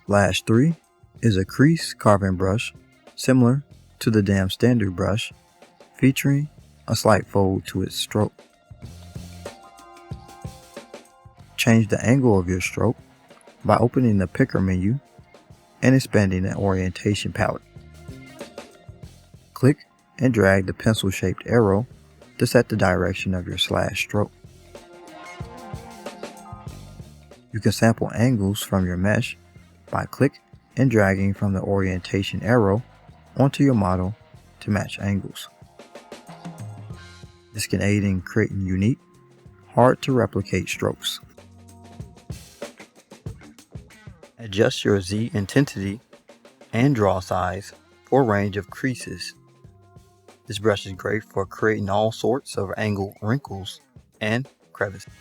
Slash3 is a crease carving brush similar to the damn standard brush, featuring a slight fold to its stroke. Change the angle of your stroke by opening the picker menu and expanding the orientation palette. Click and drag the pencil-shaped arrow to set the direction of your slash stroke. You can sample angles from your mesh by click and dragging from the orientation arrow onto your model to match angles. This can aid in creating unique, hard to replicate strokes. Adjust your Z intensity and draw size for a range of creases. This brush is great for creating all sorts of angle wrinkles and crevices.